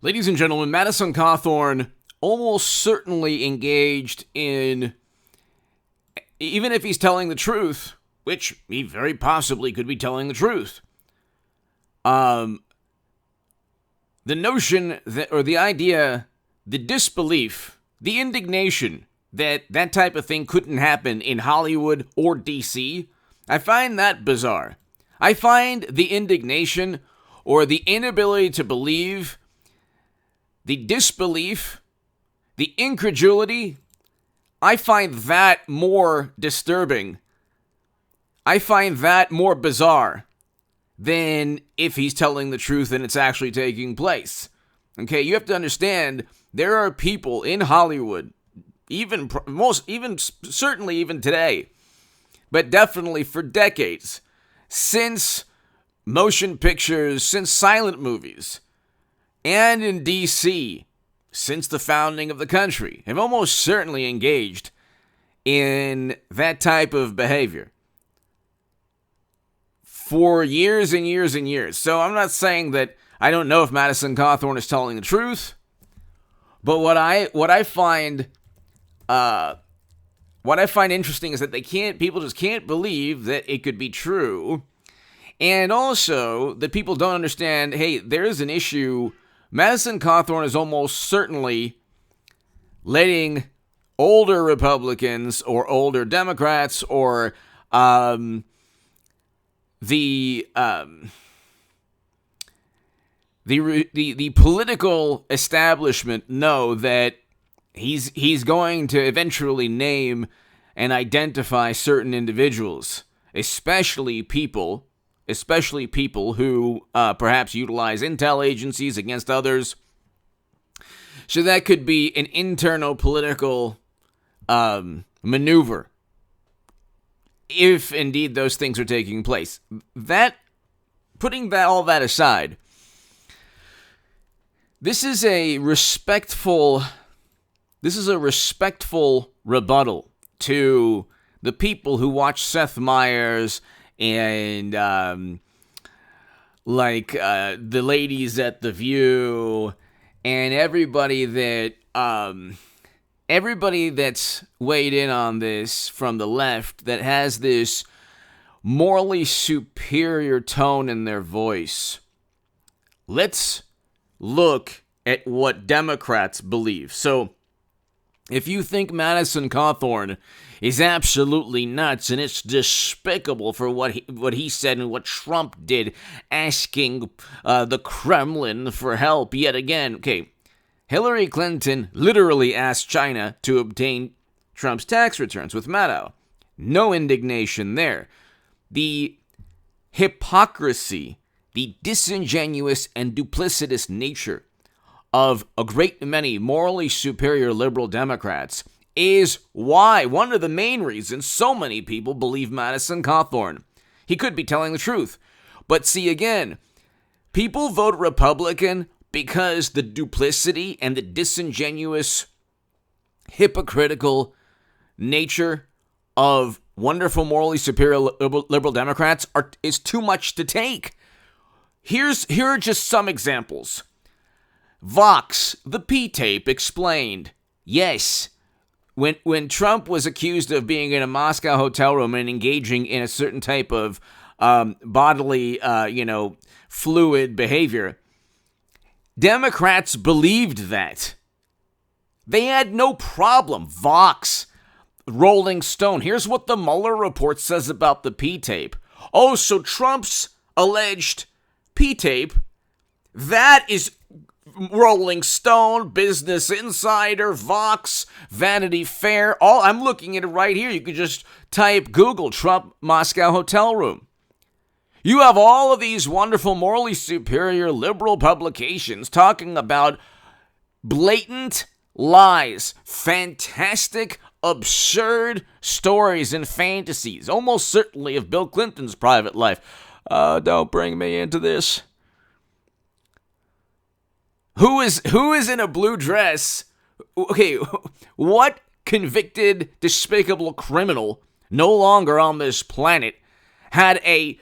Ladies and gentlemen, Madison Cawthorn almost certainly engaged in, even if he's telling the truth, which he very possibly could be telling the truth, the notion that, or the idea, the disbelief, the indignation that that type of thing couldn't happen in Hollywood or DC, I find that bizarre. I find the indignation or the inability to believe, the disbelief, the incredulity, I find that more disturbing. I find that more bizarre than if he's telling the truth and it's actually taking place. Okay, you have to understand, there are people in Hollywood, certainly even today, but definitely for decades, since motion pictures, since silent movies, and in DC, since the founding of the country, have almost certainly engaged in that type of behavior for years and years and years. So I'm not saying that I don't know if Madison Cawthorn is telling the truth, but what I find interesting is that people just can't believe that it could be true, and also that people don't understand. Hey, there is an issue. Madison Cawthorn is almost certainly letting older Republicans or older Democrats or the political establishment know that he's going to eventually name and identify certain individuals, especially people who perhaps utilize intel agencies against others. So that could be an internal political maneuver, if indeed those things are taking place. Putting all that aside, this is a respectful rebuttal to the people who watch Seth Meyers and the ladies at The View and everybody that's weighed in on this from the left that has this morally superior tone in their voice. Let's look at what Democrats believe. So, if you think Madison Cawthorn is absolutely nuts and it's despicable for what he said and what Trump did, asking the Kremlin for help yet again. Okay, Hillary Clinton literally asked China to obtain Trump's tax returns with Maddow. No indignation there. The hypocrisy, the disingenuous and duplicitous nature of a great many morally superior liberal Democrats is why, one of the main reasons so many people believe Madison Cawthorn. He could be telling the truth. But see, again, people vote Republican because the duplicity and the disingenuous, hypocritical nature of wonderful, morally superior liberal Democrats is too much to take. Here are just some examples. Vox, the P-tape, explained, yes, when Trump was accused of being in a Moscow hotel room and engaging in a certain type of bodily, fluid behavior, Democrats believed that. They had no problem. Vox, Rolling Stone. Here's what the Mueller report says about the P-tape. Oh, so Trump's alleged P-tape, that is Rolling Stone, Business Insider, Vox, Vanity Fair. I'm looking at it right here. You could just type Google Trump Moscow hotel room. You have all of these wonderful, morally superior liberal publications talking about blatant lies, fantastic, absurd stories and fantasies, almost certainly of Bill Clinton's private life. Don't bring me into this. Who is in a blue dress? Okay, what convicted, despicable criminal, no longer on this planet, had a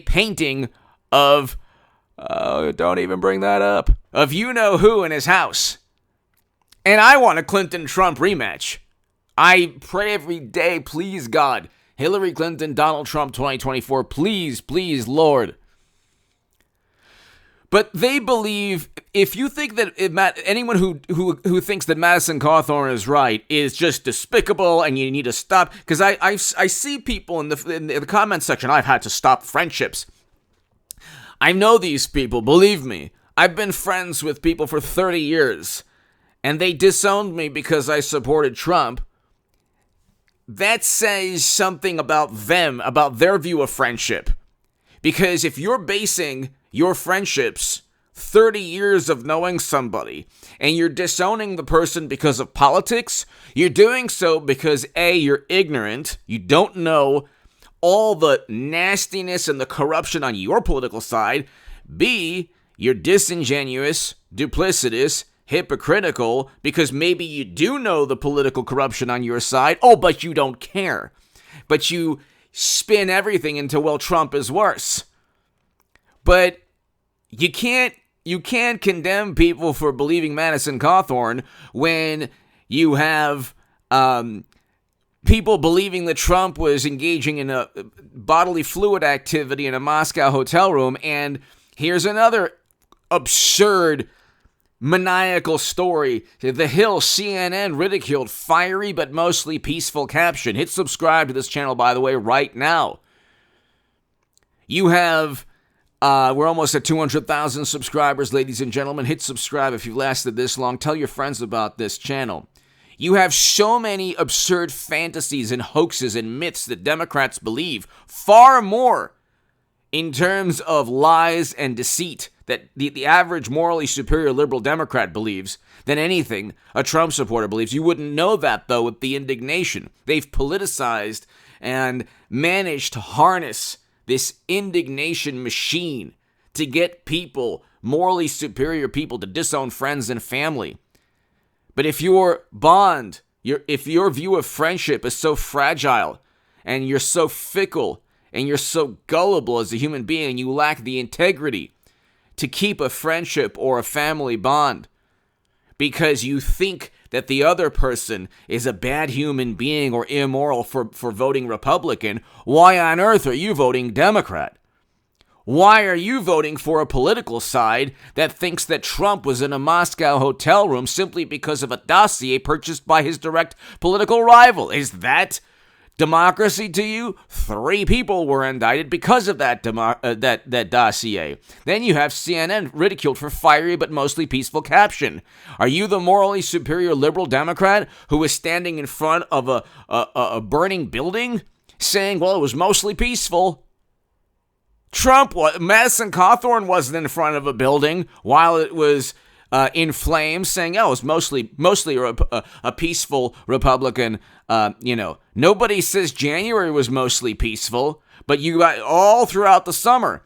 painting of, don't even bring that up, of you-know-who in his house. And I want a Clinton-Trump rematch. I pray every day, please God, Hillary Clinton, Donald Trump 2024, please, please, Lord. But they believe, if you think that anyone who thinks that Madison Cawthorn is right is just despicable and you need to stop, because I see people in the comment section, I've had to stop friendships. I know these people, believe me. I've been friends with people for 30 years, and they disowned me because I supported Trump. That says something about them, about their view of friendship. Because if you're basing your friendships, 30 years of knowing somebody, and you're disowning the person because of politics, you're doing so because A, you're ignorant, you don't know all the nastiness and the corruption on your political side, B, you're disingenuous, duplicitous, hypocritical, because maybe you do know the political corruption on your side, but you don't care. But you spin everything into, well, Trump is worse. But you can't condemn people for believing Madison Cawthorn when you have people believing that Trump was engaging in a bodily fluid activity in a Moscow hotel room. And here's another absurd, maniacal story. The Hill, CNN ridiculed fiery but mostly peaceful caption. Hit subscribe to this channel, by the way, right now. You have, we're almost at 200,000 subscribers, ladies and gentlemen. Hit subscribe if you've lasted this long. Tell your friends about this channel. You have so many absurd fantasies and hoaxes and myths that Democrats believe, far more in terms of lies and deceit that the average morally superior liberal Democrat believes than anything a Trump supporter believes. You wouldn't know that, though, with the indignation. They've politicized and managed to harness this indignation machine to get people, morally superior people, to disown friends and family. But if your bond, if your view of friendship is so fragile and you're so fickle and you're so gullible as a human being and you lack the integrity to keep a friendship or a family bond because you think that the other person is a bad human being or immoral for voting Republican, why on earth are you voting Democrat? Why are you voting for a political side that thinks that Trump was in a Moscow hotel room simply because of a dossier purchased by his direct political rival? Is that democracy to you? 3 people were indicted because of that dossier. Then you have CNN ridiculed for fiery but mostly peaceful caption. Are you the morally superior liberal Democrat who is standing in front of a burning building saying, well, it was mostly peaceful? Madison Cawthorn wasn't in front of a building while it was in flames, saying, "Oh, it's mostly a peaceful Republican." Nobody says January was mostly peaceful, but you got all throughout the summer.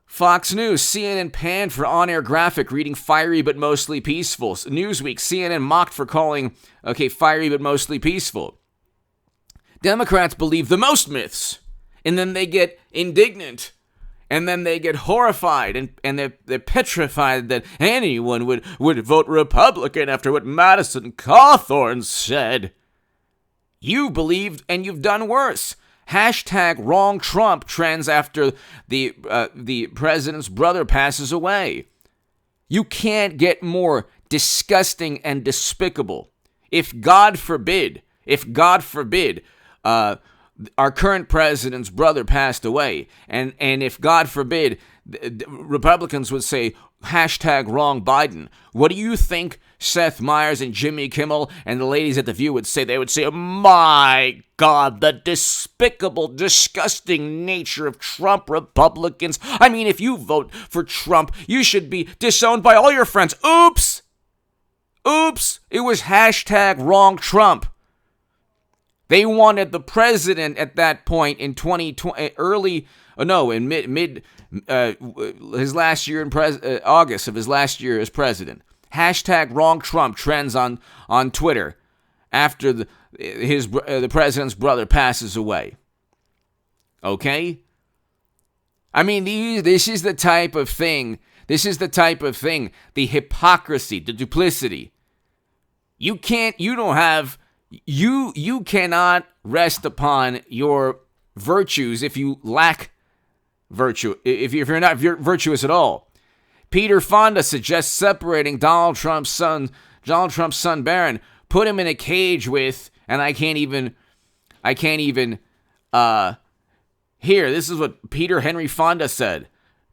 Fox News, CNN panned for on-air graphic reading fiery but mostly peaceful. Newsweek, CNN mocked for calling fiery but mostly peaceful. Democrats believe the most myths. And then they get indignant, and then they get horrified, and they're petrified that anyone would vote Republican after what Madison Cawthorn said. You believed, and you've done worse. Hashtag wrong Trump trends after the president's brother passes away. You can't get more disgusting and despicable. If God forbid, our current president's brother passed away, and if, God forbid, Republicans would say, hashtag wrong Biden, what do you think Seth Meyers and Jimmy Kimmel and the ladies at The View would say? They would say, oh my God, the despicable, disgusting nature of Trump Republicans. I mean, if you vote for Trump, you should be disowned by all your friends. Oops! It was hashtag wrong Trump. They wanted the president at that point in 2020, his last year in August of his last year as president. Hashtag wrong Trump trends on Twitter after the president's brother passes away. Okay? I mean, this is the type of thing This is the type of thing, the hypocrisy, the duplicity. You cannot rest upon your virtues if you lack virtue, if you're not virtuous at all. Peter Fonda suggests separating Donald Trump's son Barron, put him in a cage with, and I can't even here, this is what Peter Henry Fonda said.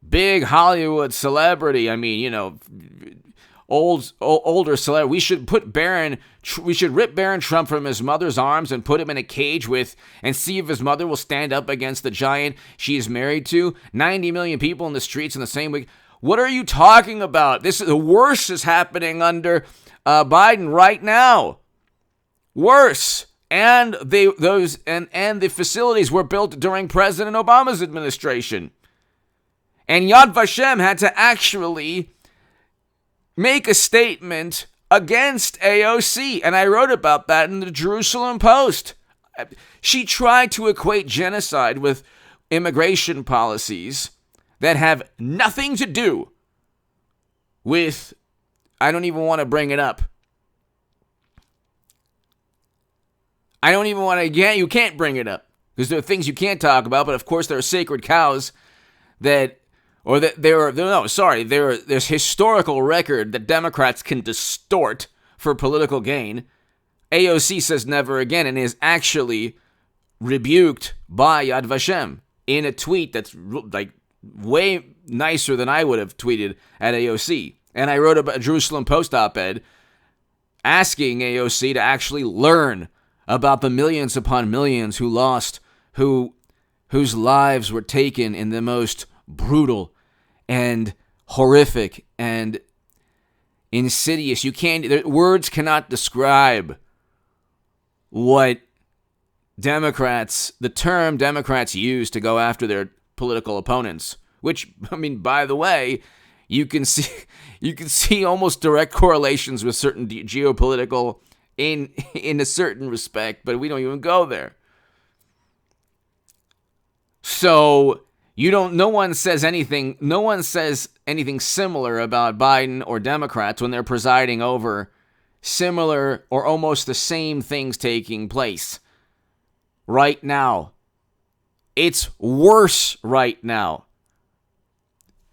Big Hollywood celebrity. I mean, older celebrity. We should rip Barron Trump from his mother's arms and put him in a cage with, and see if his mother will stand up against the giant she is married to. 90 million people in the streets in the same week. What are you talking about? The worst is happening under Biden right now. Worse. And the facilities were built during President Obama's administration. And Yad Vashem had to actually make a statement against AOC. And I wrote about that in the Jerusalem Post. She tried to equate genocide with immigration policies that have nothing to do with, I don't even want to bring it up. I don't even want to, you can't bring it up because there are things you can't talk about, but of course there are sacred cows there's historical record that Democrats can distort for political gain. AOC says never again and is actually rebuked by Yad Vashem in a tweet that's like way nicer than I would have tweeted at AOC. And I wrote a Jerusalem Post op-ed asking AOC to actually learn about the millions upon millions whose lives were taken in the most brutal and horrific and insidious. Words cannot describe what the term Democrats use to go after their political opponents, which, I mean, by the way, you can see almost direct correlations with certain geopolitical in a certain respect, but we don't even go there. So no one says anything similar about Biden or Democrats when they're presiding over similar or almost the same things taking place right now. It's worse right now.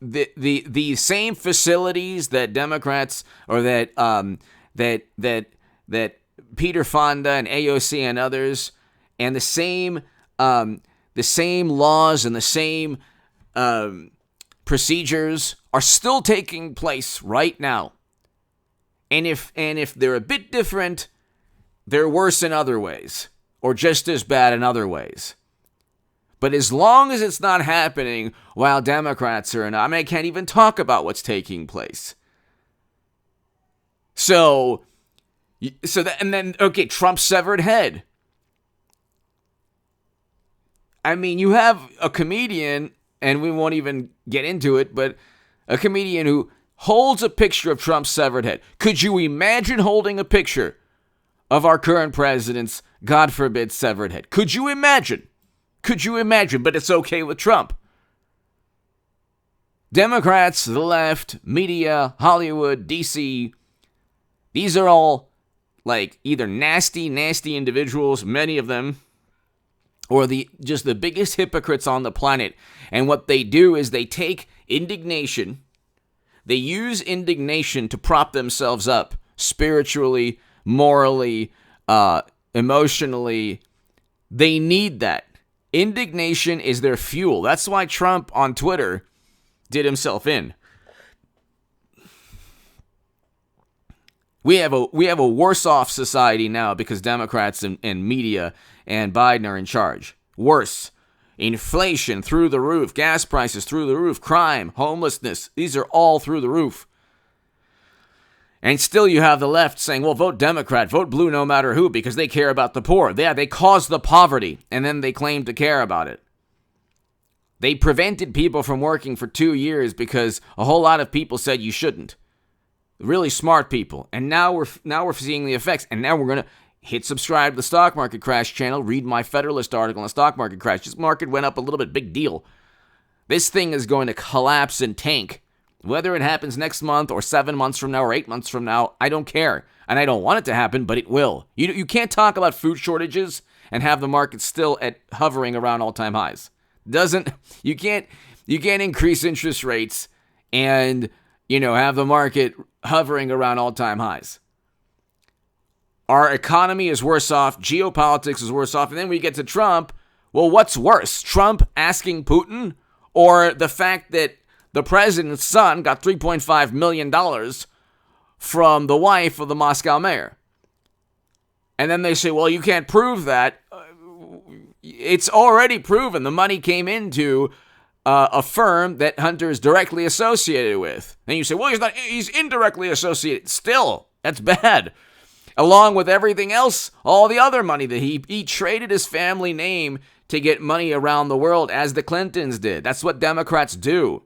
The same facilities that Democrats or that Peter Fonda and AOC and others, and the same laws and the same procedures are still taking place right now. And if they're a bit different, they're worse in other ways, or just as bad in other ways. But as long as it's not happening while Democrats are in, I can't even talk about what's taking place. Trump's severed head. I mean, you have a comedian, and we won't even get into it, but a comedian who holds a picture of Trump's severed head. Could you imagine holding a picture of our current president's, God forbid, severed head? Could you imagine? But it's okay with Trump. Democrats, the left, media, Hollywood, DC, these are all like either nasty individuals, many of them, or just the biggest hypocrites on the planet. And what they do is they take indignation, they use indignation to prop themselves up spiritually, morally, emotionally. They need that. Indignation is their fuel. That's why Trump on Twitter did himself in. We have a worse off society now because Democrats and media and Biden are in charge. Worse. Inflation through the roof, gas prices through the roof, crime, homelessness, these are all through the roof. And still you have the left saying, well, vote Democrat, vote blue no matter who, because they care about the poor. Yeah, they caused the poverty, and then they claim to care about it. They prevented people from working for 2 years because a whole lot of people said you shouldn't. Really smart people. And now we're seeing the effects. And now we're going to hit subscribe to the Stock Market Crash channel. Read my Federalist article on the stock market crash. This market went up a little bit. Big deal. This thing is going to collapse and tank Whether it happens next month or 7 months from now or 8 months from now, I don't care. And I don't want it to happen, but it will. You can't talk about food shortages and have the market still hovering around all-time highs. You can't increase interest rates and, have the market hovering around all-time highs. Our economy is worse off. Geopolitics is worse off. And then we get to Trump. Well, what's worse? Trump asking Putin, or the fact that the president's son got $3.5 million from the wife of the Moscow mayor? And then they say, well, you can't prove that. It's already proven. The money came into a firm that Hunter is directly associated with. And you say, well, he's indirectly associated. Still, that's bad. Along with everything else, all the other money that he traded his family name to get money around the world, as the Clintons did. That's what Democrats do.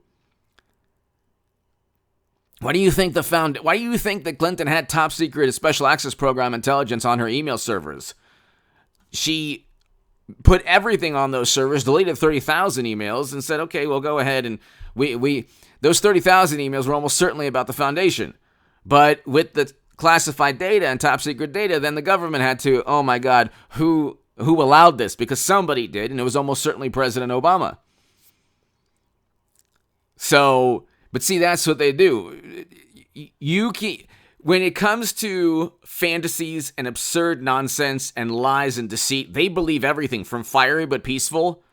Why do you think that Clinton had top secret special access program intelligence on her email servers? She put everything on those servers, deleted 30,000 emails, and said, okay, we'll go ahead and those 30,000 emails were almost certainly about the foundation. But with the classified data and top secret data, then the government had to, oh my God, who allowed this? Because somebody did, and it was almost certainly President Obama. So, but see, that's what they do. When it comes to fantasies and absurd nonsense and lies and deceit, they believe everything from fiery but peaceful.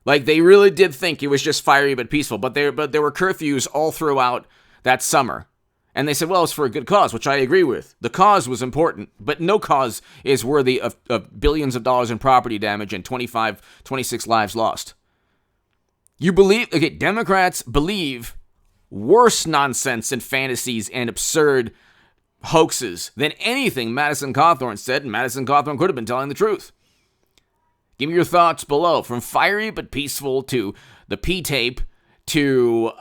Like, they really did think it was just fiery but peaceful, but there were curfews all throughout that summer. And they said, well, it's for a good cause, which I agree with. The cause was important, but no cause is worthy of billions of dollars in property damage and 26 lives lost. Democrats believe worse nonsense and fantasies and absurd hoaxes than anything Madison Cawthorn said, and Madison Cawthorn could have been telling the truth. Give me your thoughts below. From fiery but peaceful to the P-tape to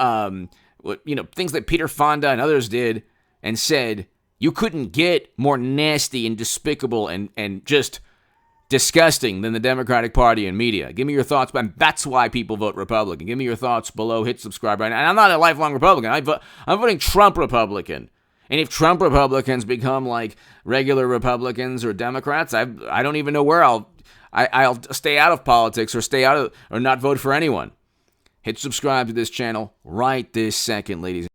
things that Peter Fonda and others did and said, you couldn't get more nasty and despicable and just disgusting than the Democratic Party and media. Give me your thoughts, and that's why people vote Republican. Give me your thoughts below. Hit subscribe right now. And I'm not a lifelong Republican. I'm voting Trump Republican. And if Trump Republicans become like regular Republicans or Democrats, I don't even know where I'll stay out of politics or not vote for anyone. Hit subscribe to this channel right this second, ladies.